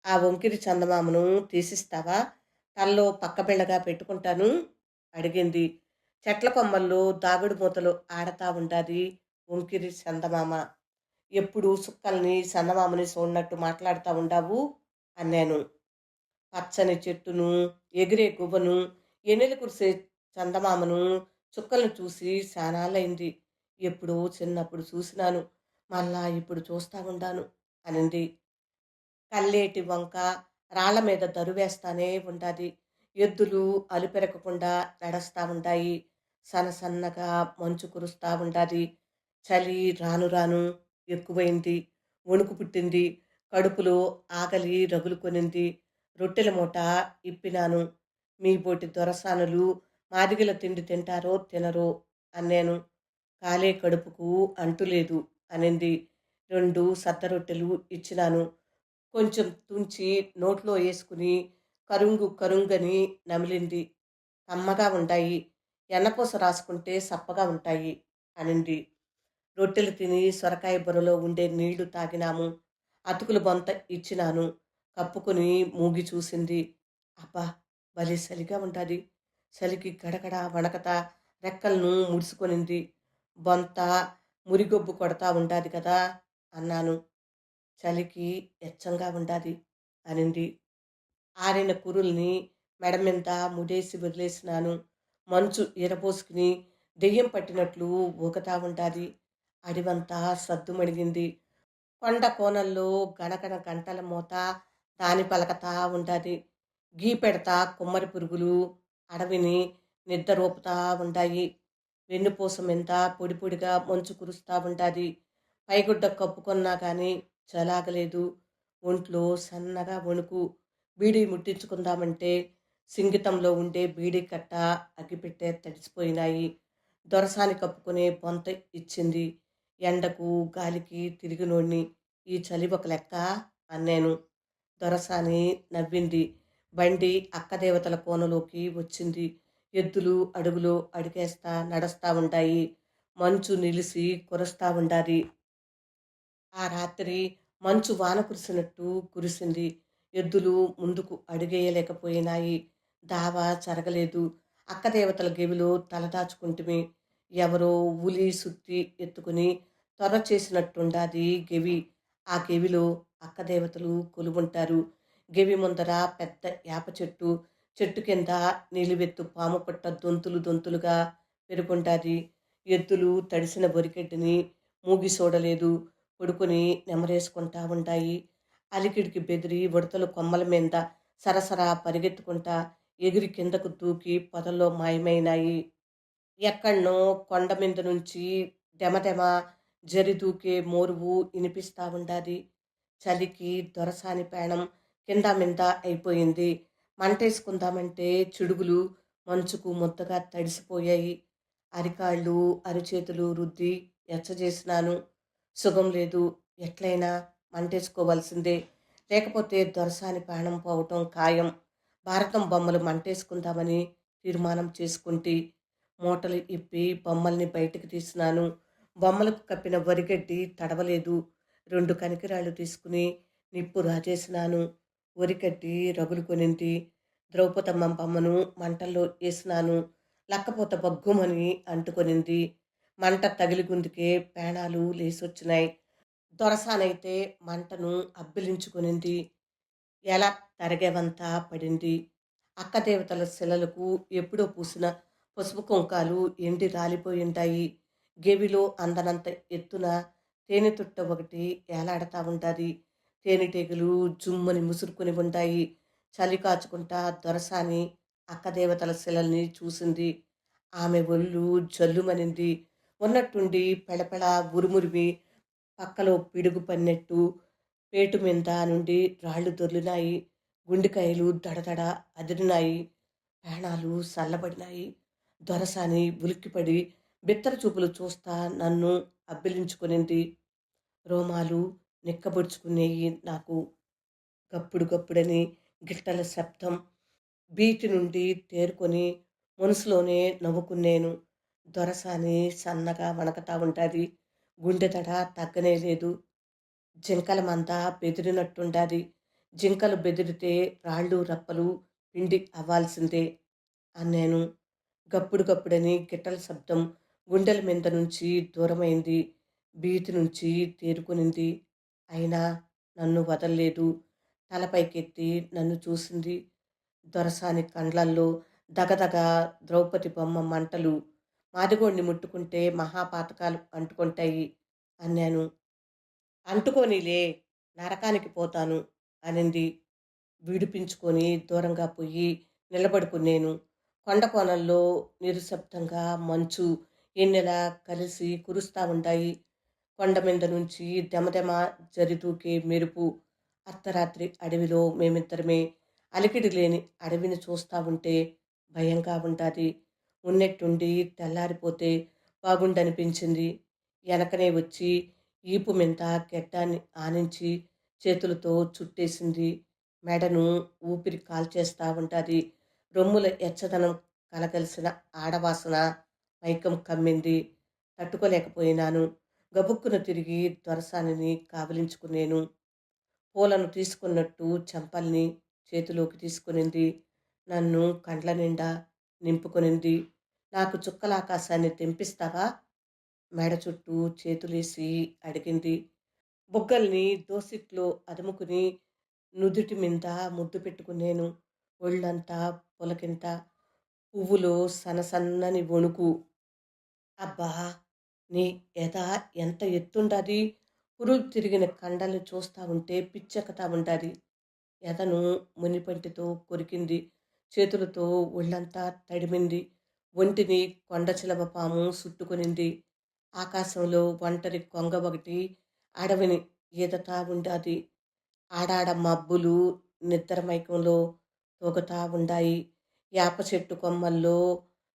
ఆ వంకిరి చందమామను తీసిస్తావా? తల్లో పక్కబిళ్ళగా పెట్టుకుంటాను అడిగింది. చెట్ల కొమ్మల్లో దాగుడు మూతలు ఆడతా ఉండాది వంకిరి చందమామ. ఎప్పుడు సుక్కల్ని చందమామని చూడనట్టు మాట్లాడుతూ ఉండావు అన్నాను. పచ్చని చెట్టును, ఎగిరే గువ్వను, ఎన్నెలు కురిసే చందమామను, చుక్కలను చూసి చానాళ్ళయింది. ఎప్పుడో చిన్నప్పుడు చూసినాను. మళ్ళా ఇప్పుడు చూస్తా ఉండాను అనింది. కల్లేటి వంక రాళ్ల మీద దరువేస్తానే ఉండాది. ఎద్దులు అలుపెరగకుండా నడుస్తా ఉండాయి. సన్నసన్నగా మంచు కురుస్తా ఉండాది. చలి రాను రాను ఎక్కువైంది. వణుకు పుట్టింది. కడుపులో ఆకలి రగులుకొనింది. రొట్టెల మూట ఇప్పినాను. మీ బోటి దొరసానులు మాదిగల తిండి తింటారో తినరో అన్నాను. కాలే కడుపుకు అంటులేదు అనింది. 2 సద్ద రొట్టెలు ఇచ్చినాను. కొంచెం తుంచి నోట్లో వేసుకుని కరుంగు కరుంగని నమిలింది. కమ్మగా ఉంటాయి. ఎన్నపూస రాసుకుంటే సప్పగా ఉంటాయి అనింది. రొట్టెలు తిని సొరకాయ బుర్రలో ఉండే నీళ్లు తాగినాము. అతుకుల బొంత ఇచ్చినాను. కప్పుకొని మూగి చూసింది. అబ్బా, భలే చలిగా ఉంటుంది. చలికి గడగడ వణకతా రెక్కలను ముడుచుకొనింది. బొంత మురిగొబ్బు కొడతా ఉండాది కదా అన్నాను. చలికి ఎచ్చంగా ఉండాది అనింది. ఆరిన కురుల్ని మెడ మీద ముడేసి వదిలేసినాను. మంచు ఎరబోసుకుని దెయ్యం పట్టినట్లు ఊగతా ఉండాది. అడివంతా సద్దుమణిగింది. కొండ కోనల్లో గణగణ గంటల మోత దాని పలకతా ఉండాది. గీ పెడతా కుమ్మరి పురుగులు అడవిని నిద్రూపుతా ఉండాయి. వెన్నుపూస మీద పొడి పొడిగా మంచు కురుస్తా ఉండాది. పైగుడ్డ కప్పుకొన్నా కానీ చలాగలేదు. ఒంట్లో సన్నగా వణుకు. బీడీ ముట్టించుకుందామంటే సింగితంలో ఉండే బీడీ కట్ట అగ్గిపెట్టే తడిసిపోయినాయి. దొరసాని కప్పుకునే బొంత ఇచ్చింది. ఎండకు గాలికి తిరిగినోడిని. ఈ చలి ఒక లెక్క అన్నాను. దొరసాని నవ్వింది. బండి అక్కదేవతల కోనలోకి వచ్చింది. ఎద్దులు అడుగులో అడిగేస్తా నడుస్తా ఉంటాయి. మంచు నిలిసి కురుస్తా ఉండాది. ఆ రాత్రి మంచు వాన కురిసినట్టు కురిసింది. ఎద్దులు ముందుకు అడుగేయలేకపోయినాయి. దావ జరగలేదు. అక్కదేవతల గెవిలో తలదాచుకుంటుమి. ఎవరో ఉలి సుత్తి ఎత్తుకుని త్వర చేసినట్టుండాది గెవి. ఆ గెవిలో అక్కదేవతలు కొలువుంటారు. గెవి ముందర పెద్ద యాప చెట్టు. చెట్టు కింద నిలువెత్తు పాము పుట్ట దొంతులు దొంతులుగా పెరుగుంటాది. ఎద్దులు తడిసిన బొరికెడ్డిని మూగి చూడలేదు. పడుకొని నెమరేసుకుంటా ఉంటాయి. అలికిడికి బెదిరి ఉడతలు కొమ్మల మీద సరసరా పరిగెత్తుకుంటా ఎగిరి కిందకు దూకి పొదల్లో మాయమైనాయి. ఎక్కడనో కొండ మీద నుంచి డెమడెమ జరిదూకే మోరువు ఇనిపిస్తా ఉండాది. చలికి దొరసాని పేణం కింద మింద అయిపోయింది. మంటేసుకుందామంటే చిడుగులు మంచుకు ముద్దగా తడిసిపోయాయి. అరికాళ్ళు అరిచేతులు రుద్ది ఎచ్చజేసినాను. సుఖం లేదు. ఎట్లయినా మంటేసుకోవాల్సిందే. లేకపోతే దొరసాని ప్రాణం పోవటం ఖాయం. భారతం బొమ్మలు మంటేసుకుందామని తీర్మానం చేసుకుంటి. మూటలు ఇప్పి బొమ్మల్ని బయటికి తీసినాను. బొమ్మలకు కప్పిన వరిగడ్డి తడవలేదు. 2 కనికిరాళ్ళు తీసుకుని నిప్పు రాజేసినాను. వరిగడ్డి రగులుకొనింది. ద్రౌపదమ్మ బొమ్మను మంటల్లో ఏసినాను. లక్కపోత బగ్గుమని అంటుకొనింది. మంట తగిలి గుందుకే పేణాలు లేసొచ్చినాయి. దొరసానైతే మంటను అబ్బిలించుకొనింది. ఎలా తరగేవంతా పడింది. అక్కదేవతల శిలలకు ఎప్పుడో పూసిన పసుపు కుంకాలు ఎండి రాలిపోయుంటాయి. గెవిలో అందనంత ఎత్తున తేనెతుట్ట ఒకటి ఏలాడతా ఉండాది. తేనెటీగలు జుమ్మని ముసురుకొని ఉంటాయి. చలి కాచుకుంటా దొరసాని అక్కదేవతల శిలల్ని చూసింది. ఆమె ఒళ్ళు జల్లుమనింది. ఉన్నట్టుండి పెళపెళ ఉరుమురిమి పక్కలో పిడుగు పన్నెట్టు పేటు మీద నుండి రాళ్ళు దొర్లినాయి. గుండెకాయలు దడదడ అదిరినాయి. ప్రాణాలు చల్లబడినాయి. దొరసాని ఉలిక్కిపడి బిత్తర చూపులు చూస్తా నన్ను అబ్బిలించుకునింది. రోమాలు నిక్కబొడుచుకునేయి నాకు. గప్పుడు గప్పుడని గిట్టల శబ్దం. బీటి నుండి తేరుకొని మనసులోనే నవ్వుకునేను. దొరసాని సన్నగా వణకతా ఉంటాది. గుండె దడ తగ్గనే లేదు. జింకల మంద బెదిరినట్టుండాది. జింకలు బెదిరితే రాళ్ళు రప్పలు పిండి అవ్వాల్సిందే అన్నాను. గప్పుడు గప్పుడని గిట్టల శబ్దం గుండెల మీద నుంచి దూరమైంది. భీతి నుంచి తేరుకునింది. అయినా నన్ను వదల్లేదు. తలపైకెత్తి నన్ను చూసింది. దొరసాని కండ్లల్లో దగదగ ద్రౌపది బొమ్మ మంటలు. మాదిగోణ్ణి ముట్టుకుంటే మహాపాతకాలు అంటుకుంటాయి అన్నాను. అంటుకోనీలే, నరకానికి పోతాను అనింది. విడిపించుకొని దూరంగా పోయి నిలబడుకునేను. కొండ కోణంలో నిరుశబ్దంగా మంచు ఎన్నెల కలిసి కురుస్తా ఉంటాయి. కొండ మీద నుంచి దెమదెమ జరిదూకే మెరుపు. అర్ధరాత్రి అడవిలో మేమిద్దరమే. అలికిడి లేని అడవిని చూస్తా ఉంటే భయంగా ఉంటాది. ఉన్నట్టుండి తెల్లారిపోతే బాగుండనిపించింది. వెనకనే వచ్చి ఈపు మీద గెడ్డాన్ని ఆనించి చేతులతో చుట్టేసింది. మెడను ఊపిరి కాల్చేస్తా ఉంటుంది. రొమ్ముల ఎచ్చదనం కలగలిసిన ఆడవాసన మైకం కమ్మింది. తట్టుకోలేకపోయినాను. గబుక్కున తిరిగి దొరసానిని కావలించుకునేను. పూలను తీసుకున్నట్టు చెంపల్ని చేతిలోకి తీసుకునింది. నన్ను కండ్ల నిండా నింపుకొనింది. నాకు చుక్కల ఆకాశాన్ని తెంపిస్తావా? మెడ చుట్టూ చేతులేసి అడిగింది. బుగ్గల్ని దోసిట్లో అదుముకుని నుదుటి మీద ముద్దు పెట్టుకునేను. ఒళ్ళంతా పులకింత. పువ్వులో సనసన్నని వణుకు. అబ్బా! నీ ఎద ఎంత ఎత్తుండాది. పురులు తిరిగిన కండల్ని చూస్తా ఉంటే పిచ్చెక్కుతా ఉండాది. ఎదను మునిపంటితో కొరికింది. చేతులతో ఒళ్ళంతా తడిమింది. ఒంటిని కొండ చిలవ పాము చుట్టుకునింది. ఆకాశంలో ఒంటరి కొంగ ఒకటి అడవిని ఈదతా ఉండాది. ఆడాడ మబ్బులు నిద్ర మైకంలో తూగుతా ఉండాయి. యాప చెట్టు కొమ్మల్లో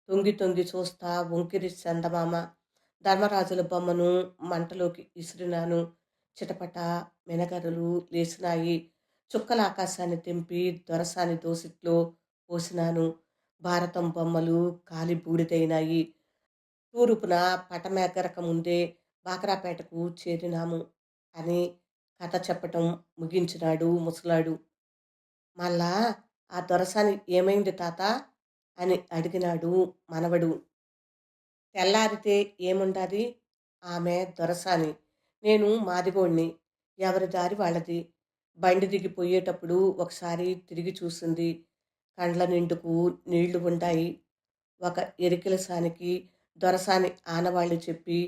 తొంగి తొంగి చూస్తా వంకిరి చందమామ. ధర్మరాజుల బొమ్మను మంటలోకి ఇసిరినాను. చిటపట మెనగరలు లేచినాయి. చుక్కల ఆకాశాన్ని తెంపి దొరసాని దోసిట్లో పోసినాను. భారతం బొమ్మలు కాలి బూడిదైనాయి. తూర్పున పటమెగరక ముందే బాక్రాపేటకు చేరినాము అని కథ చెప్పటం ముగించినాడు ముసలాడు. మళ్ళా ఆ దొరసాని ఏమైంది తాత అని అడిగినాడు మనవడు. తెల్లారితే ఏముండాది? ఆమె దొరసాని, నేను మాదిగోణ్ణి. ఎవరి దారి వాళ్ళది. బండి దిగి పోయేటప్పుడు ఒకసారి తిరిగి చూసింది. కండ్ల నిండుకు నీళ్లు ఉండాయి. ఒక ఎరికెల సానికి దొరసాని ఆనవాళ్లు చెప్పి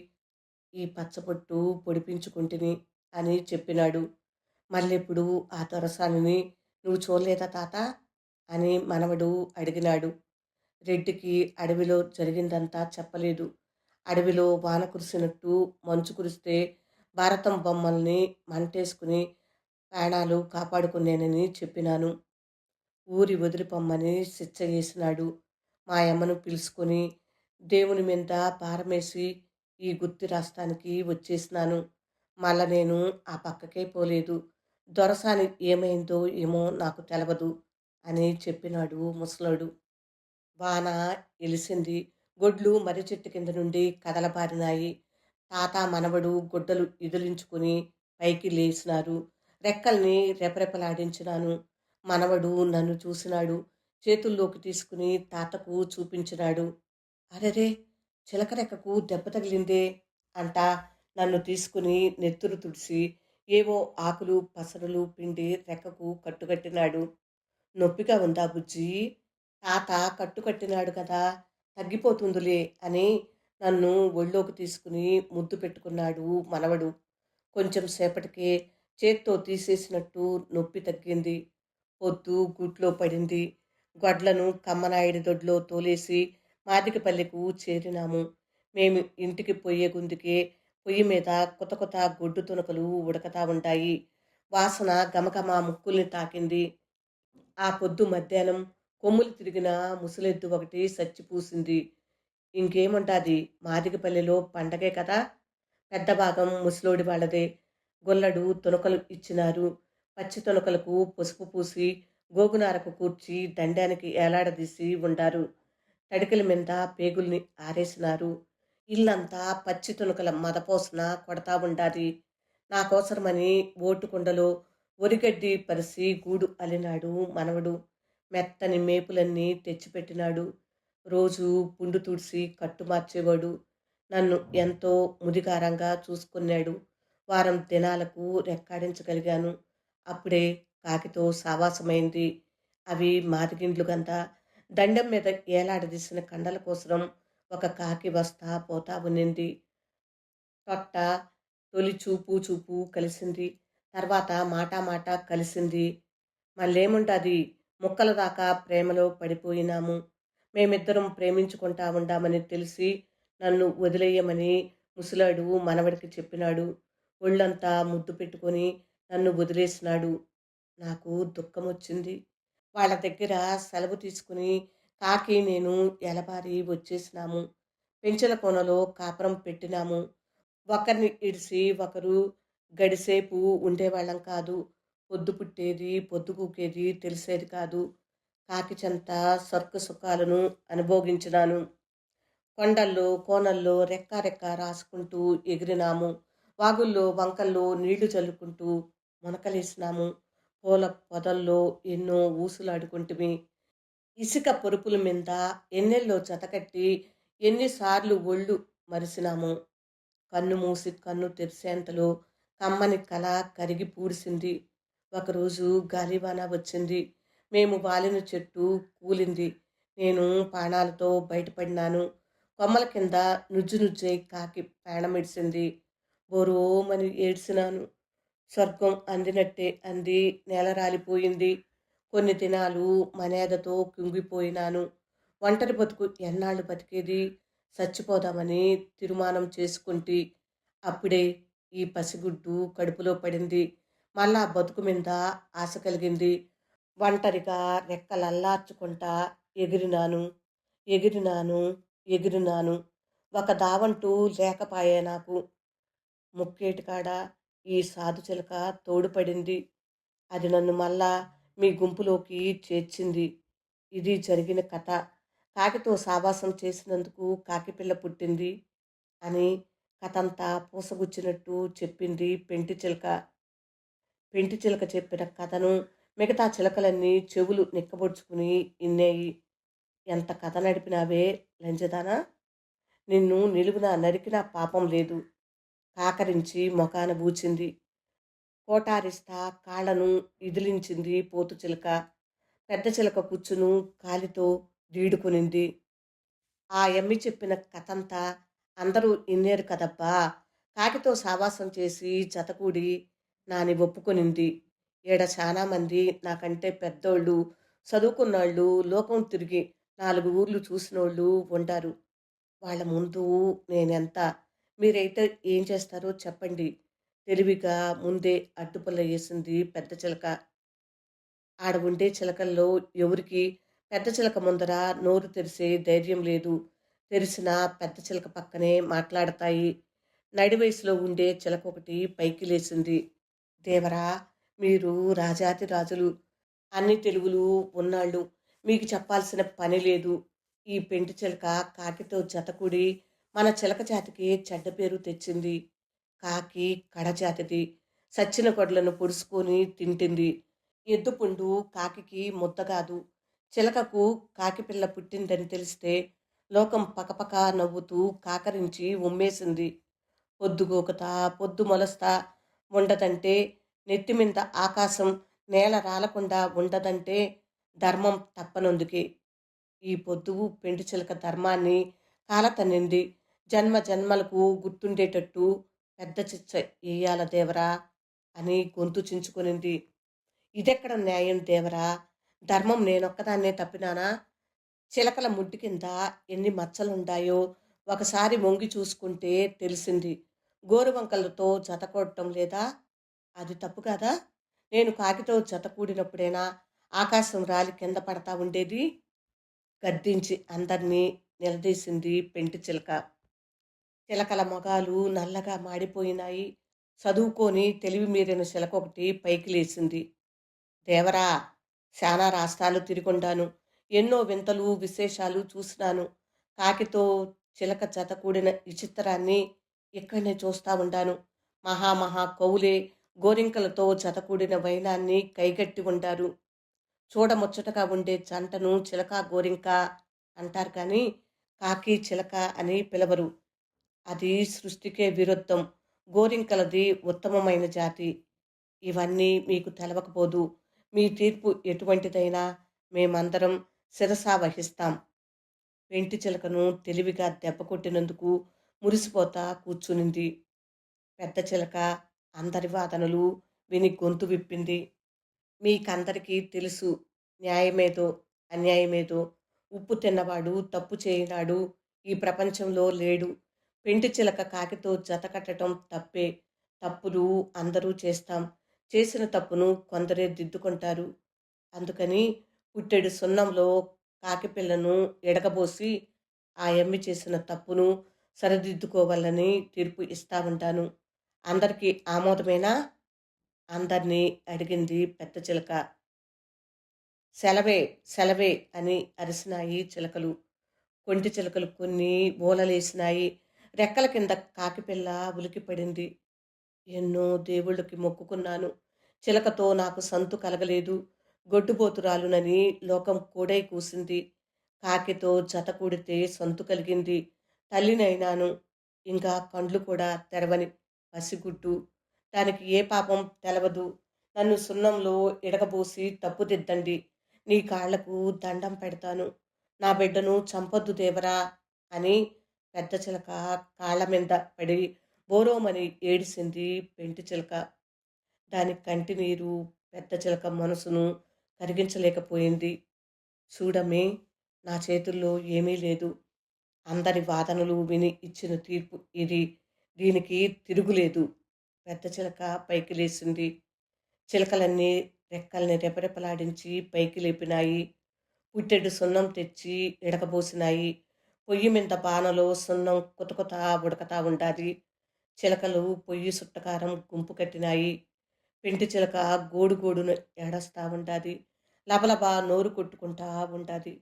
ఈ పచ్చబొట్టు పొడిపించుకుంటుని అని చెప్పినాడు. మళ్ళెప్పుడు ఆ దొరసానిని నువ్వు చూడలేదా తాత అని మనవడు అడిగినాడు. రెడ్డికి అడవిలో జరిగిందంతా చెప్పలేదు. అడవిలో వాన కురిసినట్టు మంచు కురిస్తే భారతం బొమ్మల్ని మంటేసుకుని ప్రాణాలు కాపాడుకునేనని చెప్పినాను. ఊరి వదిలిపొమ్మని శిక్ష చేసినాడు. మా యమ్మను పిలుచుకొని దేవుని మీద భారమేసి ఈ గుత్తి రాష్ట్రానికి వచ్చేసినాను. మళ్ళా నేను ఆ పక్కకే పోలేదు. దొరసాని ఏమైందో ఏమో నాకు తెలవదు అని చెప్పినాడు ముసలోడు. వాన ఎలిసింది. గొడ్లు మర్రి చెట్టు కింద నుండి కదలబారినాయి. తాత మనవడు గుడ్డలు ఇదిలించుకుని పైకి లేచినారు. రెక్కల్ని రెపరెపలాడించినాను. మనవడు నన్ను చూసినాడు. చేతుల్లోకి తీసుకుని తాతకు చూపించినాడు. అరెరే! చిలక రెక్కకు దెబ్బ తగిలిందే అంటా నన్ను తీసుకుని నెత్తురు తుడిసి ఏవో ఆకులు పసరులు పిండి రెక్కకు కట్టుకట్టినాడు. నొప్పిగా ఉందా బుజ్జీ? తాత కట్టుకట్టినాడు కదా, తగ్గిపోతుందిలే అని నన్ను ఒళ్ళోకి తీసుకుని ముద్దు పెట్టుకున్నాడు మనవడు. కొంచెం సేపటికే చేత్తో తీసేసినట్టు నొప్పి తగ్గింది. పొద్దు గూట్లో పడింది. గొడ్లను కమ్మనాయుడి దొడ్లో తోలేసి మాదికపల్లెకు చేరినాము. మేము ఇంటికి పొయ్యే గుందుకే పొయ్యి మీద కొత్త కొత్త గొడ్డు తునకలు ఉడకతా ఉంటాయి. వాసన గమగమ ముక్కుల్ని తాకింది. ఆ పొద్దు మధ్యాహ్నం కొమ్ములు తిరిగిన ముసలెద్దు ఒకటి సచ్చిపూసింది. ఇంకేముంటాది, మాదిగపల్లెలో పండగే కదా. పెద్ద భాగం ముసలోడి వాళ్ళదే. గొల్లడు తునకలు ఇచ్చినారు. పచ్చి తునకలకు పసుపు పూసి గోగునారకు కూర్చి దండానికి ఏలాడదీసి ఉండారు. తడికల మీద పేగుల్ని ఆరేసినారు. ఇల్లంతా పచ్చి తునకల మదపోసన కొడతా ఉండాది. నాకోసరమని ఓటుకుండలో ఒరిగడ్డి పరిసి గూడు అలినాడు మనవడు. మెత్తని మేపులన్నీ తెచ్చిపెట్టినాడు. రోజు పుండు తుడిసి కట్టు మార్చేవాడు. నన్ను ఎంతో ముదిగారంగా చూసుకున్నాడు. వారం దినాలకు రెక్కాడించగలిగాను. అప్పుడే కాకితో సావాసమైంది. అవి మాదిగిండ్లు గంత. దండం మీద ఏలాడదీసిన కండల కోసరం ఒక కాకి వస్తా పోతా ఉన్నింది. తొట్ట తొలి చూపు చూపు కలిసింది. తర్వాత మాట మాట కలిసింది. మళ్ళేముంటది, ముక్కల దాకా ప్రేమలో పడిపోయినాము. మేమిద్దరం ప్రేమించుకుంటా ఉండామని తెలిసి నన్ను వదిలేయమని ముసలాడు మనవడికి చెప్పినాడు. ఒళ్ళంతా ముద్దు పెట్టుకొని నన్ను వదిలేసినాడు. నాకు దుఃఖం వచ్చింది. వాళ్ళ దగ్గర సెలవు తీసుకుని కాకి నేను ఎలబారి వచ్చేసినాము. పెంచెల కోనలో కాపురం పెట్టినాము. ఒకరిని ఇడిసి ఒకరు గడిసేపు ఉండేవాళ్ళం కాదు. పొద్దు పుట్టేది పొద్దు కూకేది తెలిసేది కాదు. కాకి చెంత సర్కు సుఖాలను అనుభోగించినాను. కొండల్లో కోనల్లో రెక్క రెక్క రాసుకుంటూ ఎగిరినాము. వాగుల్లో వంకల్లో నీళ్లు చల్లుకుంటూ మునకలేసినాము. పూల పొదల్లో ఎన్నో ఊసులాడుకుంటుమి. ఇసుక పొరుపుల మీద ఎన్నెల్లో జతకట్టి ఎన్నిసార్లు ఒళ్ళు మరిసినాము. కన్ను మూసి కన్ను తెరిసేంతలో కమ్మని కల కరిగి పూడిసింది. ఒకరోజు గాలివాన వచ్చింది. మేము వాలిన చెట్టు కూలింది. నేను ప్రాణాలతో బయటపడినాను. కొమ్మల కింద నుజ్జు నుజ్జై కాకి ప్రాణమిడిసింది. బోరోమని ఏడ్చినాను. స్వర్గం అందినట్టే అంది. నేల రాలిపోయింది. కొన్ని దినాలు మనేదతో కుంగిపోయినాను. ఒంటరి బతుకు ఎన్నాళ్ళు బతికేది, చచ్చిపోదామని తీర్మానం చేసుకుంటి. అప్పుడే ఈ పసిగుడ్డు కడుపులో పడింది. మళ్ళా బతుకు మీద ఆశ కలిగింది. ఒంటరిగా రెక్కలల్లార్చుకుంటా ఎగిరినాను, ఎగిరినాను, ఎగిరినాను. ఒక దావంటూ లేకపాయే నాకు. ముక్కేటికాడ ఈ సాధు చిలక తోడుపడింది. అది నన్ను మళ్ళా మీ గుంపులోకి చేర్చింది. ఇది జరిగిన కథ. కాకితో సావాసం చేసినందుకు కాకిపిల్ల పుట్టింది అని కథంతా పూసగుచ్చినట్టు చెప్పింది పెంటి చిలక. పెంటి చిలక చెప్పిన కథను మిగతా చిలకలన్నీ చెవులు నిక్కబొడుచుకుని ఇన్నేయి. ఎంత కథ నడిపినావే లంజదానా, నిన్ను నిలువున నరికినా పాపం లేదు. కాకరించి మొఖాన బూచింది. కోటారిస్తా కాళ్లను ఇదిలించింది పోతు చిలక. పెద్ద చిలక పుచ్చును కాలితో దీడుకునింది. ఆ యమ్మి చెప్పిన కథంతా అందరూ ఇన్నేరు కదబ్బా. కాకితో సావాసం చేసి జతకూడి నాని ఒప్పుకొనింది. ఈడ చాలా మంది నాకంటే పెద్దోళ్ళు, చదువుకున్నోళ్ళు, లోకం తిరిగి 4 ఊర్లు చూసినోళ్ళు ఉంటారు. వాళ్ళ ముందు నేనెంత మీరైతే ఏం చేస్తారో చెప్పండి. తెలివిగా ముందే అడ్డుపుల్ల యేసింది పెద్ద చిలక. ఆడ ఉండే చిలకల్లో ఎవరికీ పెద్ద చిలక ముందర నోరు తెరిసే ధైర్యం లేదు. తెరిసినా పెద్ద చిలక పక్కనే మాట్లాడతాయి. నడి వయసులో ఉండే చిలకొకటి పైకి లేసింది. దేవరా! మీరు రాజాతి రాజులు. అన్ని తెలుగులు ఉన్నాళ్ళు. మీకు చెప్పాల్సిన పని లేదు. ఈ పెంటి చిలక కాకితో జతకూడి మన చిలక జాతికి చెడ్డ పేరు తెచ్చింది. కాకి కడజాతిది. సచ్చిన గొడ్లను పొడుసుకొని తింటుంది. ఎద్దుపుండు కాకికి ముద్ద కాదు. చిలకకు కాకి పిల్ల పుట్టిందని తెలిస్తే లోకం పకపక నవ్వుతూ కాకరించి ఉమ్మేసింది. పొద్దుగూకుతా పొద్దు మొలస్తా ఉండదంటే నెత్తిమింద ఆకాశం నేల రాలకుండా ఉండదంటే ధర్మం తప్పనందుకే. ఈ పొద్దువు పెండి చిలక ధర్మాన్ని కాలతన్నింది. జన్మ జన్మలకు గుర్తుండేటట్టు పెద్ద చిచ్చ ఎయ్యాల దేవరా అని గొంతు చించుకొనింది. ఇదెక్కడ న్యాయం దేవరా! ధర్మం నేనొక్కదాన్నే తప్పినానా? చిలకల ముడ్డి కింద ఎన్ని మచ్చలుండాయో ఒకసారి వంగి చూసుకుంటే తెలిసింది. గోరువంకలతో జతకూడటం లేదా? అది తప్పు కాదా? నేను కాకితో జత కూడినప్పుడేనా ఆకాశం రాలి కింద పడతా ఉండేది? గద్దించి అందర్నీ నిలదీసింది పెంటి చిలక. చిలకల మొగాలు నల్లగా మాడిపోయినాయి. చదువుకొని తెలివి మీరిన చిలకొకటి పైకి లేచింది. దేవరా! శానా రాష్ట్రాలు తిరిగుండాను. ఎన్నో వింతలు, విశేషాలు చూసినాను. కాకితో చిలక జత కూడిన విచిత్రాన్ని ఇక్కడనే చూస్తా ఉండాను. మహా మహా కవులే గోరింకలతో జతకూడిన వైనాన్ని కైగట్టి ఉండారు. చూడముచ్చటగా ఉండే జంటను చిలక, గోరింక అంటారు కానీ, కాకి, చిలక అని పిలవరు. అది సృష్టికే విరుద్ధం. గోరింకలది ఉత్తమమైన జాతి. ఇవన్నీ మీకు తెలవకపోదు. మీ తీర్పు ఎటువంటిదైనా మేమందరం శిరసా వహిస్తాం. వెంటి చిలకను తెలివిగా దెబ్బ కొట్టినందుకు మురిసిపోతా కూర్చునింది. పెద్ద చిలక అందరి వాదనలు విని గొంతు విప్పింది. మీకందరికీ తెలుసు న్యాయమేదో, అన్యాయమేదో. ఉప్పు తిన్నవాడు తప్పు చేయనాడు ఈ ప్రపంచంలో లేడు. పెంటి చిలక కాకితో జత కట్టడం తప్పే. తప్పులు అందరూ చేస్తాం. చేసిన తప్పును కొందరే దిద్దుకుంటారు. అందుకని పుట్టెడు సున్నంలో కాకి పిల్లను ఎడకబోసి ఆ యమ్మి చేసిన తప్పును సరిదిద్దుకోవాలని తీర్పు ఇస్తా ఉంటాను. అందరికీ ఆమోదమేనా? అందర్నీ అడిగింది పెద్ద చిలక. సెలవే సెలవే అని అరిసినాయి చిలకలు. కొంటి చిలకలు కొన్ని ఊలలేసినాయి. రెక్కల కింద కాకిపిల్ల ఉలికిపడింది. ఎన్నో దేవుళ్ళకి మొక్కుకున్నాను. చిలకతో నాకు సంతు కలగలేదు. గొడ్డుబోతురాలునని లోకం కూడై కూసింది. కాకితో జత కూడితే సంతు కలిగింది. తల్లినైనాను. ఇంకా కండ్లు కూడా తెరవని పసిగుడ్డు. దానికి ఏ పాపం తెలవదు. నన్ను సున్నంలో ఇడకబోసి తప్పుదిద్దండి. నీ కాళ్లకు దండం పెడతాను. నా బిడ్డను చంపొద్దు దేవరా అని పెద్ద చిలక కాళ్ళ మీద పడి బోరోమని ఏడిసింది పెంటి చిలక. దాని కంటి నీరు పెద్ద చిలక మనసును కరిగించలేకపోయింది. చూడమ్మి, నా చేతుల్లో ఏమీ లేదు. అందరి వాదనలు విని ఇచ్చిన తీర్పు ఇది. దీనికి తిరుగులేదు. పెద్ద చిలక పైకి లేచింది. చిలకలన్నీ రెక్కల్ని రెపరెపలాడించి పైకి లేపినాయి. పుట్టెడు సున్నం తెచ్చి ఇడకబోసినాయి. పొయ్యి మీద బానలో సున్నం కుతకుతా ఉడకతా ఉండాది. చిలకలు పొయ్యి సుట్టకారం గుంపు కట్టినాయి. పెంటి చిలక గోడు గోడున ఏడస్తా ఉండాది. లబలబా నోరు కొట్టుకుంటా ఉండాది.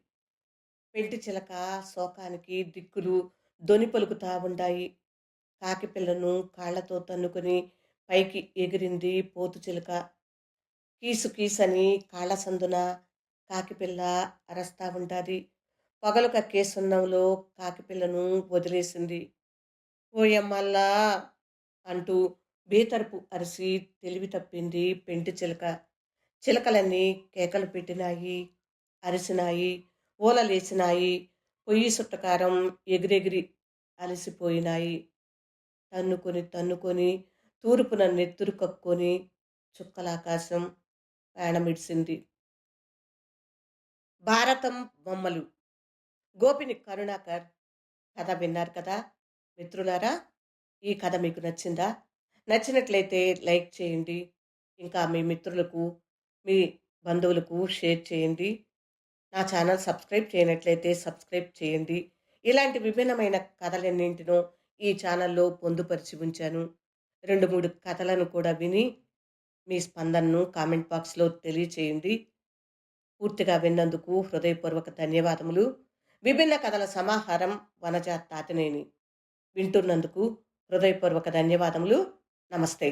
పెంటి చిలక శోకానికి దిక్కులు దొని పలుకుతా ఉండాయి. కాకి పిల్లను కాళ్లతో తన్నుకొని పైకి ఎగిరింది పోతు చిలక. కీసు కీసని కాళ్ళ సందున కాకిపిల్ల అరస్తా ఉండాది. పొగలు కక్కే సున్నంలో కాకిపిల్లను వదిలేసింది. ఓయమ్మల్లా అంటూ బేతరపు అరిసి తెలివి తప్పింది పెంటి చిలక. చిలకలన్నీ కేకలు పెట్టినాయి, అరిసినాయి, ఊలలేసినాయి. పొయ్యి సుట్టకారం ఎగిరెగిరి అలసిపోయినాయి. తన్నుకొని తన్నుకొని తూర్పున నెత్తురు కక్కొని చుక్కలాకాశం ప్రాణమిడిసింది. భారతం బొమ్మలు గోపిని కరుణాకర్ కథ విన్నారు కదా మిత్రులారా? ఈ కథ మీకు నచ్చిందా? నచ్చినట్లయితే లైక్ చేయండి. ఇంకా మీ మిత్రులకు, మీ బంధువులకు షేర్ చేయండి. నా ఛానల్ సబ్స్క్రైబ్ చేయనట్లయితే సబ్స్క్రైబ్ చేయండి. ఇలాంటి విభిన్నమైన కథలన్నింటినో ఈ ఛానల్లో పొందుపరిచి ఉంచాను. 2, 3 కథలను కూడా విని మీ స్పందనను కామెంట్ బాక్స్‌లో తెలియచేయండి. పూర్తిగా విన్నందుకు హృదయపూర్వక ధన్యవాదములు. విభిన్న కథల సమాహారం వనజ తాతినేని. వింటున్నందుకు హృదయపూర్వక ధన్యవాదములు. నమస్తే.